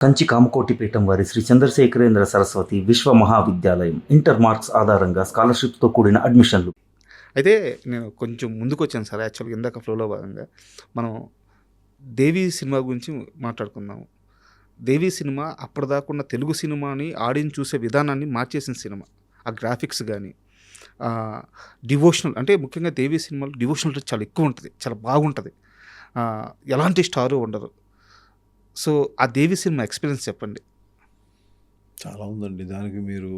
కంచి కామకోటి పీఠం వారి శ్రీ చంద్రశేఖరేంద్ర సరస్వతి విశ్వ మహావిద్యాలయం ఇంటర్ మార్క్స్ ఆధారంగా స్కాలర్షిప్తో కూడిన అడ్మిషన్లు. అయితే నేను కొంచెం ముందుకొచ్చాను సార్. యాక్చువల్‌గా ఇందాక ఫ్లోలో భాగంగా మనం 'దేవి' సినిమా గురించి మాట్లాడుకుందాము. 'దేవి' సినిమా అప్పటిదాకా ఉన్న తెలుగు సినిమాని ఆడియన్స్ చూసే విధానాన్ని మార్చేసిన సినిమా. ఆ గ్రాఫిక్స్ గానీ, డివోషనల్ అంటే ముఖ్యంగా 'దేవి' సినిమాలో డివోషనల్ టచ్ చాలా ఎక్కువ ఉంటది. చాలా బాగుంటది. ఎలాంటి స్టారు ఉండరు. సో, ఆ 'దేవి' సినిమా ఎక్స్‌పీరియన్స్ చెప్పండి. చాలా ఉందండి. దానికి మీరు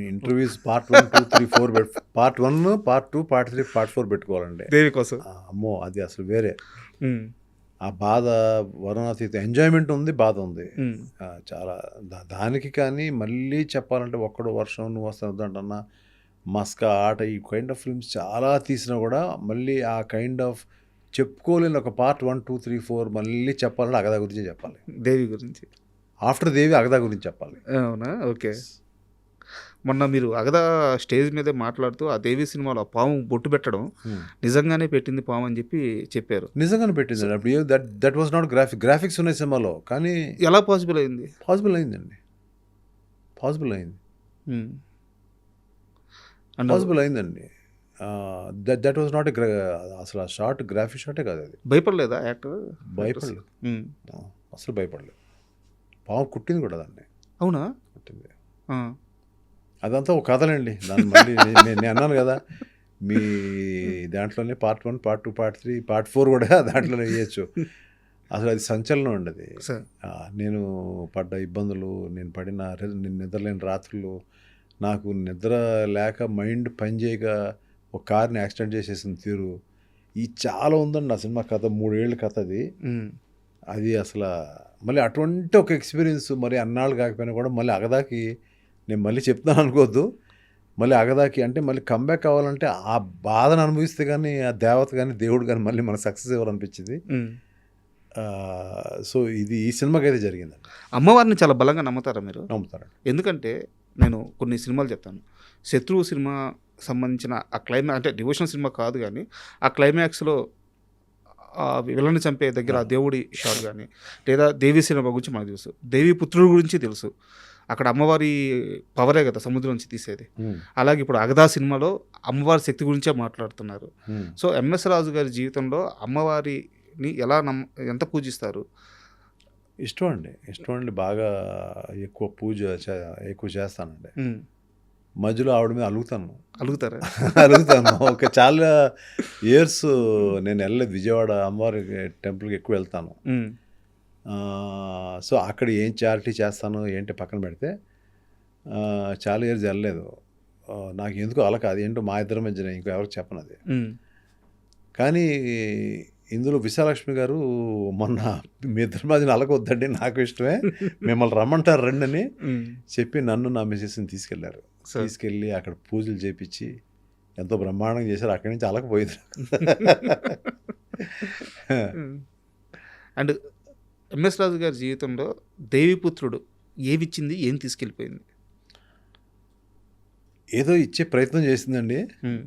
interviews part 1, 2, 3, 4 part 1, part 2, part 3, part 4 పెట్టుకోవాలండి. 'దేవి' కోసం. అమ్మో! అది అసలు వేరే. హ్మ్. ఆ బాధ వర్ణనాతీతం. ఎంజాయ్‌మెంట్ ఉంది, బాధ ఉంది. హ్మ్. చాలా దానికి కానీ మళ్ళీ చెప్పాలంటే 'ఒక్కడో వర్షం', 'నువ్వు వస్తానంటన్నా', 'మస్కా', 'ఆట' ఈ కైండ్ ఆఫ్ ఫిల్మ్స్ చాలా తీసినా కూడా మళ్ళీ ఆ కైండ్ ఆఫ్ చెప్పుకోలేని ఒక పార్ట్ 1, 2, 3, 4 మళ్ళీ చెప్పాలంటే 'అగదా' గురించే చెప్పాలి. 'దేవి' గురించి. ఆఫ్టర్ 'దేవి' 'అగదా' గురించి చెప్పాలి. అవునా? ఓకే. మొన్న మీరు 'అగదా' స్టేజ్ మీదే మాట్లాడుతూ ఆ 'దేవి' సినిమాలో ఆ పాము బొట్టు పెట్టడం నిజంగానే పెట్టింది పాము అని చెప్పారు. నిజంగానే పెట్టిందండి. అప్పుడు దట్ వాజ్ నాట్ గ్రాఫిక్స్ ఉన్నాయి సినిమాలో. కానీ ఎలా పాసిబుల్ అయింది? పాసిబుల్ అయిందండి. పాసిబుల్ అయింది. హ్మ్. అండ్ పాసిబుల్ అయిందండి. దట్ వాజ్ నాట్ అసలు ఆ షాట్ గ్రాఫిక్ షాటే కాదు అది. భయపడలేదా యాక్టర్? భయపడలేదు. హ్మ్. అసలు భయపడలేదు. పాము కుట్టింది కూడా దాన్ని. అవునా? కుట్టింది. ఆ! అదంతా ఒక కథలండి. దాన్ని మళ్ళీ నేను అన్నాను కదా! మీ దాంట్లోనే పార్ట్ 1, పార్ట్ 2, పార్ట్ 3, పార్ట్ 4 కూడా దాంట్లోనే వేయొచ్చు. అసలు అది సంచలనం అండి అది. సార్. నేను పడ్డ ఇబ్బందులు, నేను నిద్రలేని రాత్రులు, నాకు నిద్ర లేక మైండ్ పనిచేయక ఒక కార్ని యాక్సిడెంట్ చేసేసిన తీరు, ఈ చాలా ఉందండి ఆ సినిమా కథ. 3 ఏళ్ళ కథ అది. హ్మ్. అది అసలు మళ్ళీ అటువంటి ఒక ఎక్స్పీరియన్స్ మరి అన్నాళ్ళు కాకపోయినా కూడా మళ్ళీ 'అగదా'కి నేను మళ్ళీ చెప్తాను అనుకోవద్దు. మళ్ళీ 'అగదా'కి అంటే మళ్ళీ కంబ్యాక్ అవ్వాలంటే ఆ బాధను అనుభవిస్తే కానీ ఆ దేవత కానీ దేవుడు కానీ మళ్ళీ మనకు సక్సెస్ ఇవ్వాలనిపించింది. హ్మ్. సో ఇది ఈ సినిమాకైతే జరిగిందండి. అమ్మవారిని చాలా బలంగా నమ్ముతారా మీరు? నమ్ముతారండి. ఎందుకంటే నేను కొన్ని సినిమాలు చెప్తాను. 'శత్రువు' సినిమా సంబంధించిన ఆ అంటే డివోషనల్ సినిమా కాదు గానీ, ఆ క్లైమాక్స్‌లో విలన్ని చంపే దగ్గర ఆ దేవుడి షాట్ గానీ, లేదా 'దేవి' సినిమా గురించి మనకు తెలుసు. 'దేవి పుత్రుడు' గురించి తెలుసు. అక్కడ అమ్మవారి పవరే కదా సముద్రం నుంచి తీసేది. అలాగే ఇప్పుడు 'అగదా' సినిమాలో అమ్మవారి శక్తి గురించే మాట్లాడుతున్నారు. సో, ఎంఎస్ రాజు గారి జీవితంలో అమ్మవారిని ఎంత పూజిస్తారు? ఇష్టం అండి. బాగా ఎక్కువ ఎక్కువ చేస్తానండి. హ్మ్. మధ్యలో ఆవిడ మీద అలుగుతాను. అలుగుతారా? అలుగుతాను. చాలా ఇయర్స్ నేను వెళ్ళలేదు. విజయవాడ అమ్మవారి టెంపుల్‌కి ఎక్కువ వెళ్తాను. హ్మ్. సో అక్కడ ఏం చారిటీ చేస్తాను ఏంటి పక్కన పెడితే చాలా ఇయర్స్ వెళ్ళలేదు. నాకు ఎందుకో అలక అదేంటో మా ఇద్దరి మధ్యన ఇంకెవరికి చెప్పను అది. హ్మ్. కానీ ఇందులో విశాలక్ష్మి గారు మొన్న మీ ఇద్దరి మధ్యన అలకొద్దండి నాకు ఇష్టమే, మిమ్మల్ని రమ్మంటారు రండి అని హ్మ్. చెప్పి నన్ను నా మిసెస్ని తీసుకెళ్లారు. సార్. తీసుకెళ్ళి అక్కడ పూజలు చేపించి ఎంతో బ్రహ్మాండంగా చేశారు. అక్కడి నుంచి అలకపోయింది. అండ్ ఎంఎస్ రాజు గారి జీవితంలో 'దేవిపుత్రుడు' ఏమిచ్చింది? ఏం తీసుకెళ్ళిపోయింది? ఏదో ఇచ్చే ప్రయత్నం చేసిందండి. హ్మ్.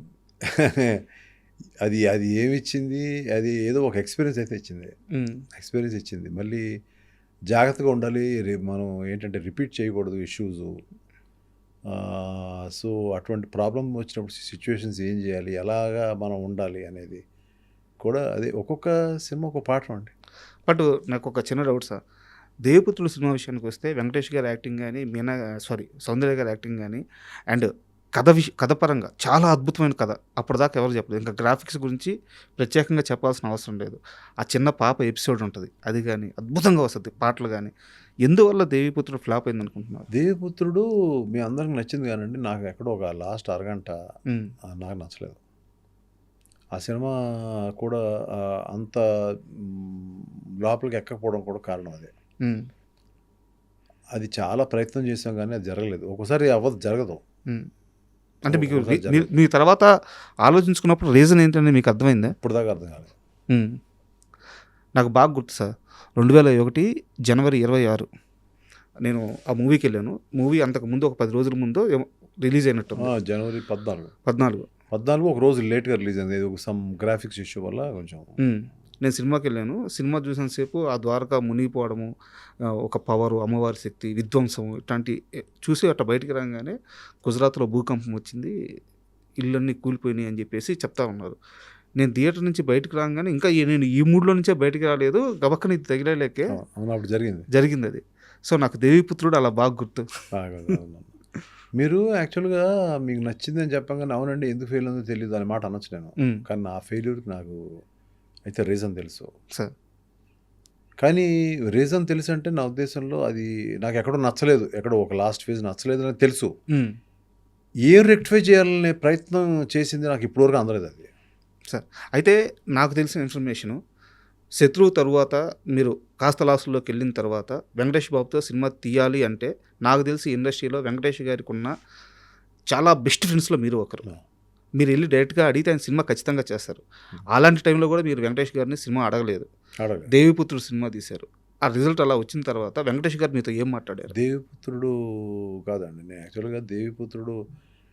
అది అది ఏమిచ్చింది? అది ఏదో ఒక ఎక్స్పీరియన్స్ అయితే ఇచ్చింది. హ్మ్. ఎక్స్పీరియన్స్ ఇచ్చింది. మళ్ళీ జాగ్రత్తగా ఉండాలి. మనం ఏంటంటే రిపీట్ చేయకూడదు ఇష్యూసు. సో అటువంటి ప్రాబ్లం వచ్చినప్పుడు సిచ్యువేషన్స్ ఏం చేయాలి, ఎలాగా మనం ఉండాలి అనేది కూడా అది ఒక్కొక్క సినిమా ఒక పాఠం అండి. బట్ నాకు ఒక చిన్న డౌట్ సార్. 'దేవిపుత్రుడు' సినిమా విషయానికి వస్తే వెంకటేష్ గారి యాక్టింగ్ గానీ, సౌందర్య గారి యాక్టింగ్ గానీ, అండ్ కథ పరంగా చాలా అద్భుతమైన కథ. అప్పటిదాకా ఎవరు చెప్పలేదు. ఇంకా గ్రాఫిక్స్ గురించి ప్రత్యేకంగా చెప్పాల్సిన అవసరం లేదు. ఆ చిన్న పాప ఎపిసోడ్ ఉంటది. అది గానీ అద్భుతంగా వస్తది. పాటలు గానీ. ఎందువల్ల 'దేవిపుత్రుడు' ఫ్లాప్ అయిందనుకుంటున్నారు? 'దేవిపుత్రుడు' మీ అందరికి నచ్చింది కానండి, నాకు ఎక్కడో ఒక లాస్ట్ అరగంట హ్మ్. నాకు నచ్చలేదు. ఆ సినిమా కూడా అంత లోపలికి ఎక్కకపోవడం కూడా కారణం అదే. హ్మ్. అది చాలా ప్రయత్నం చేసాం కానీ అది జరగలేదు. ఒక్కోసారి జరగదు. హ్మ్. అంటే మీకు ఒక్కోసారి జరగదు. మీ తర్వాత ఆలోచించుకున్నప్పుడు రీజన్ ఏంటని మీకు అర్థమైందా? ఇప్పటిదాకా అర్థం కాలేదు. హ్మ్. నాకు బాగా గుర్తు సార్. 2001 జనవరి 26 నేను ఆ మూవీకెళ్ళాను. మూవీ అంతకుముందు ఒక 10 రోజుల ముందో ఏమో రిలీజ్ అయినట్టుంది. జనవరి 14 14. ఒక రోజు లేట్గా రిలీజ్ అయింది. ఏదో సమ్ గ్రాఫిక్స్ ఇష్యూ వల్ల కొంచెం. హ్మ్. నేను సినిమాకి వెళ్ళాను. సినిమా చూసిన సేపు ఆ ద్వారక మునిగిపోవడము, ఒక పవరు, అమ్మవారి శక్తి, విధ్వంసం ఇట్లాంటి చూసి అట్లా బయటికి రాగానే గుజరాత్లో భూకంపం వచ్చింది, ఇళ్ళన్నీ కూలిపోయినాయి అని చెప్పేసి చెప్తా ఉన్నారు. నేను థియేటర్ నుంచి బయటకు రాగానే ఇంకా నేను ఈ మూడ్లో నుంచే బయటికి రాలేదు, గబక్కన ఇది తగిలేకే అవును, అప్పుడు జరిగింది అది. సో నాకు దేవిపుత్రుడు అలా బాగా గుర్తు. మీరు యాక్చువల్గా మీకు నచ్చిందని చెప్పగానే అవునండి ఎందుకు ఫెయిల్ ఉందో తెలియదు అనే మాట అనొచ్చు నేను. కానీ నా ఫెయిల్యూర్కి నాకు అయితే రీజన్ తెలుసు సార్. కానీ రీజన్ తెలుసు అంటే నా ఉద్దేశంలో అది నాకు ఎక్కడో నచ్చలేదు, ఎక్కడో ఒక లాస్ట్ ఫేజ్ నచ్చలేదు అని తెలుసు. ఏం రెక్టిఫై చేయాలనే ప్రయత్నం చేసింది నాకు ఇప్పటివరకు అందలేదు అది. సార్ అయితే నాకు తెలిసిన ఇన్ఫర్మేషను, శత్రువు తరువాత మీరు కాస్త లాస్ట్లోకి వెళ్ళిన తర్వాత వెంకటేష్ బాబుతో సినిమా తీయాలి అంటే నాకు తెలిసి ఇండస్ట్రీలో వెంకటేష్ గారికి ఉన్న చాలా బెస్ట్ ఫ్రెండ్స్లో మీరు ఒకరు. మీరు వెళ్ళి డైరెక్ట్గా అడిగితే ఆయన సినిమా ఖచ్చితంగా చేస్తారు. అలాంటి టైంలో కూడా మీరు వెంకటేష్ గారిని సినిమా అడగలేదు, దేవిపుత్రుడు సినిమా తీశారు. ఆ రిజల్ట్ అలా వచ్చిన తర్వాత వెంకటేష్ గారు మీతో ఏం మాట్లాడారు? దేవిపుత్రుడు కాదండి, నేను యాక్చువల్గా దేవిపుత్రుడు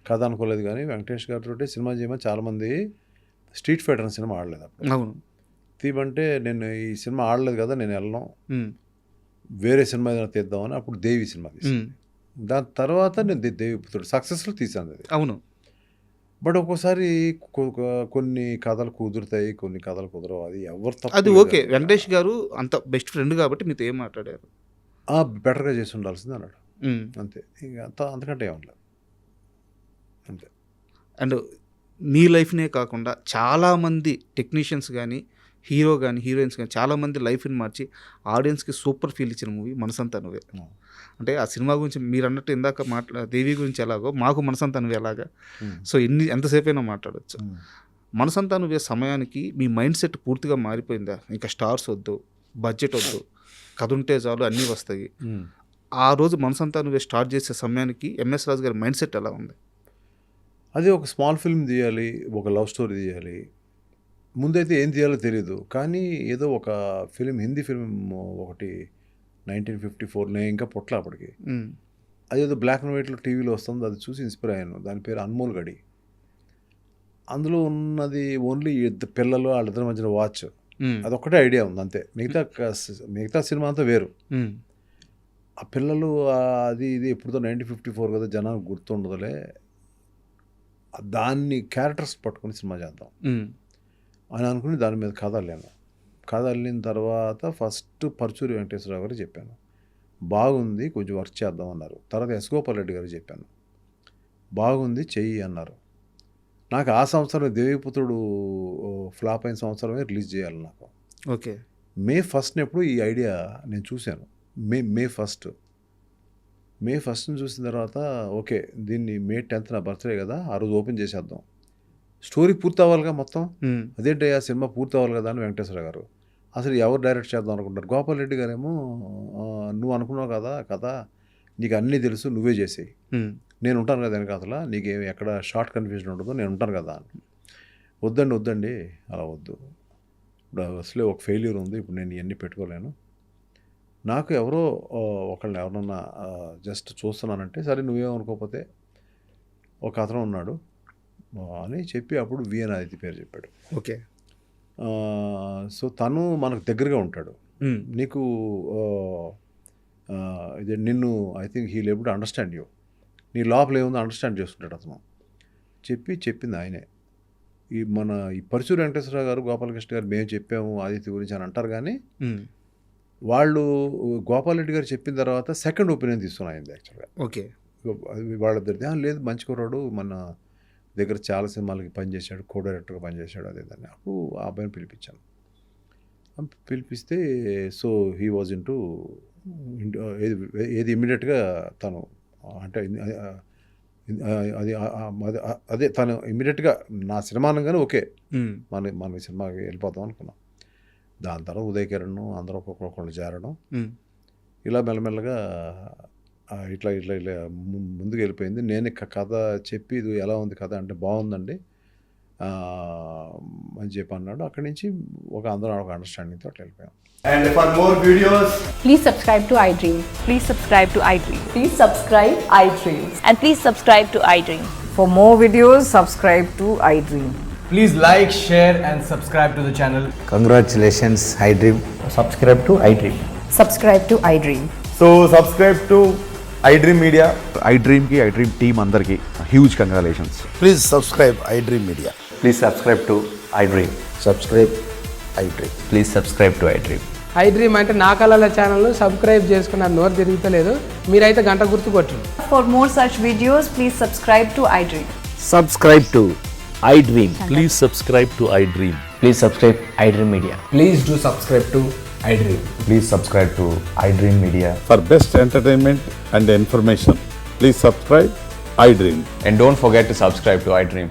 కథ అనుకోలేదు, కానీ వెంకటేష్ గారితో సినిమా చేయమని చాలామంది స్ట్రీట్ ఫైటర్ అనే సినిమా ఆడలేదు అప్పుడు. అవును, తీయమంటే నేను ఈ సినిమా ఆడలేదు కదా, నేను వెళ్ళను, వేరే సినిమా ఏదైనా తీద్దామని అప్పుడు దేవి సినిమా తీసాను. దాని తర్వాత నేను దేవిపుత్రుడు సక్సెస్ఫుల్ తీసాను అది. అవును. బట్ ఒక్కోసారి కొన్ని కథలు కుదురుతాయి, కొన్ని కథలు కుదరవు, అది ఎవరు తప్పు. అది ఓకే, వెంకటేష్ గారు అంత బెస్ట్ ఫ్రెండ్ కాబట్టి మీతో ఏం మాట్లాడారు? బెటర్గా చేసి ఉండాల్సింది అన్నాడు, అంతే. ఇంకా అంతకంటే ఏమన్నా అంతే. అండ్ మీ లైఫ్నే కాకుండా చాలామంది టెక్నీషియన్స్ కానీ, హీరో కానీ, హీరోయిన్స్ కానీ చాలామంది లైఫ్ని మార్చి ఆడియన్స్కి సూపర్ ఫీల్ ఇచ్చిన మూవీ మనసంతా నువ్వే. అంటే ఆ సినిమా గురించి మీరు అన్నట్టు ఇందాక దేవి గురించి ఎలాగో మాకు మనసంతా నువ్వే అలాగా. సో ఎంతసేపు అయినా మాట్లాడచ్చు. మనసంతా నువ్వే సమయానికి మీ మైండ్ సెట్ పూర్తిగా మారిపోయిందా? ఇంకా స్టార్స్ వద్దు, బడ్జెట్ వద్దు, కథ ఉంటే చాలు అన్నీ వస్తాయి. ఆ రోజు మనసంతా నువ్వే స్టార్ట్ చేసే సమయానికి ఎంఎస్ రాజు గారి మైండ్ సెట్ ఎలా ఉంది? అది ఒక స్మాల్ ఫిల్మ్ తీయాలి, ఒక లవ్ స్టోరీ తీయాలి. ముందైతే ఏం తీయాలో తెలియదు, కానీ ఏదో ఒక ఫిలిం, హిందీ ఫిలిం ఒకటి 1954, నేను ఇంకా పుట్ల అప్పటికి, అదేదో బ్లాక్ అండ్ వైట్లో టీవీలో వస్తుంది, అది చూసి ఇన్స్పైర్ అయ్యాను. దాని పేరు అన్మోల్ గడి. అందులో ఉన్నది ఓన్లీ పిల్లలు వాళ్ళిద్దరి మధ్యన వాచ్, అదొక్కటే ఐడియా ఉంది అంతే. మిగతా సినిమా అంతా వేరు. ఆ పిల్లలు అది ఇది ఎప్పుడుతో 1954 కదా, జనానికి గుర్తుండదులే, దాన్ని క్యారెక్టర్స్ పట్టుకుని సినిమా చేద్దాం అని అనుకుని దాని మీద కథ అల్లాను. కథ అల్లిన తర్వాత ఫస్ట్ పరుచూరి వెంకటేశ్వరరావు గారు చెప్పాను, బాగుంది కొంచెం వర్క్ చేద్దాం అన్నారు. తర్వాత ఎస్ గోపాల్ రెడ్డి గారు చెప్పాను, బాగుంది చెయ్యి అన్నారు. నాకు ఆ సంవత్సరం దేవిపుత్రుడు ఫ్లాప్ అయిన సంవత్సరమే రిలీజ్ చేయాలి నాకు. ఓకే. మే 1st ఎప్పుడు ఈ ఐడియా నేను చూశాను. మే 1st చూసిన తర్వాత ఓకే, దీన్ని మే 10th నా బర్త్డే కదా, ఆ రోజు ఓపెన్ చేసేద్దాం, స్టోరీ పూర్తి అవ్వాలిగా మొత్తం. అదేంటి ఆ సినిమా పూర్తి అవ్వాలి కదా అని వెంకటేశ్వర గారు, అసలు ఎవరు డైరెక్ట్ చేద్దాం అనుకుంటారు. గోపాల్ రెడ్డి గారేమో నువ్వు అనుకున్నావు కదా కథ, నీకు అన్నీ తెలుసు, నువ్వే చేసేయి, నేను ఉంటాను కదా వెనకాతల, నీకేమి ఎక్కడ షార్ట్ కన్ఫ్యూజన్ ఉండదు, నేను ఉంటాను కదా. వద్దండి అలా వద్దు, ఇప్పుడు అసలే ఒక ఫెయిల్యూర్ ఉంది, ఇప్పుడు నేను ఇవన్నీ పెట్టుకోలేను, నాకు ఎవరన్నా జస్ట్ చూస్తున్నానంటే సరే నువ్వేమనుకోకపోతే ఒక అతను ఉన్నాడు అని చెప్పి అప్పుడు విఎన్ ఆదిత్య పేరు చెప్పాడు. ఓకే. సో తను మనకు దగ్గరగా ఉంటాడు, నీకు ఇది నిన్ను I think he label to understand you, నీ లోపల ఏముందో అండర్స్టాండ్ చేసుకుంటాడు అతను. చెప్పింది ఆయనే. ఈ పరుచూరి వెంకటేశ్వరరావు గారు, గోపాలకృష్ణ గారు మేము చెప్పాము ఆదిత్య గురించి అని అంటారు, కానీ వాళ్ళు గోపాల్ రెడ్డి గారు చెప్పిన తర్వాత సెకండ్ ఒపీనియన్ తీసుకున్నాయింది యాక్చువల్గా. ఓకే. వాళ్ళిద్దరిది లేదు మంచి కుర్రాడు, మన దగ్గర చాలా సినిమాలకి పనిచేశాడు, కో డైరెక్టర్గా పనిచేశాడు, అదేదాన్ని. అప్పుడు ఆ అబ్బాయిని పిలిపిస్తే సో హీ వాజ్ ఇంటూ ఏది ఇమ్మీడియట్గా తను అంటే అదే తను ఇమ్మీడియట్గా నా సినిమా అనగానే ఓకే మన సినిమాకి వెళ్ళిపోతాం అనుకున్నాం. దాని తర్వాత ఉదయ్ కిరణ్ అందరూ ఒక్కొక్కళ్ళు చేరడం, ఇలా మెల్లమెల్లగా ఇట్లా ముందుకు వెళ్ళిపోయింది. నేను కథ చెప్పి ఇది ఎలా ఉంది కథ అంటే బాగుందండి అని చెప్పి అన్నాడు. అక్కడి నుంచి అందరం ఒక అండర్స్టాండింగ్తో అట్లా వెళ్ళిపోయాం. And for more videos, please subscribe to iDream. Please subscribe to iDream. Please subscribe iDream. And please subscribe to iDream. For more videos, subscribe to iDream. Please like, share, and subscribe to the channel. Congratulations, iDream. Subscribe to iDream. Subscribe to iDream. So subscribe to iDream Media. iDream की iDream team अंदर की huge congratulations. Please subscribe iDream Media. Please subscribe to iDream. Subscribe iDream. Please subscribe to iDream. iDream అంటే నా కళల channel subscribe చేసుకున్న నోరు తిరుగుతలేదు మీరైతే గంట గుర్తు కొట్టండి. For more such videos, please subscribe to iDream. Subscribe to iDream. Please subscribe to iDream. Please subscribe iDream Media. Please do subscribe to iDream. Please subscribe to iDream Media. For best entertainment and information, please subscribe iDream. And don't forget to subscribe to iDream.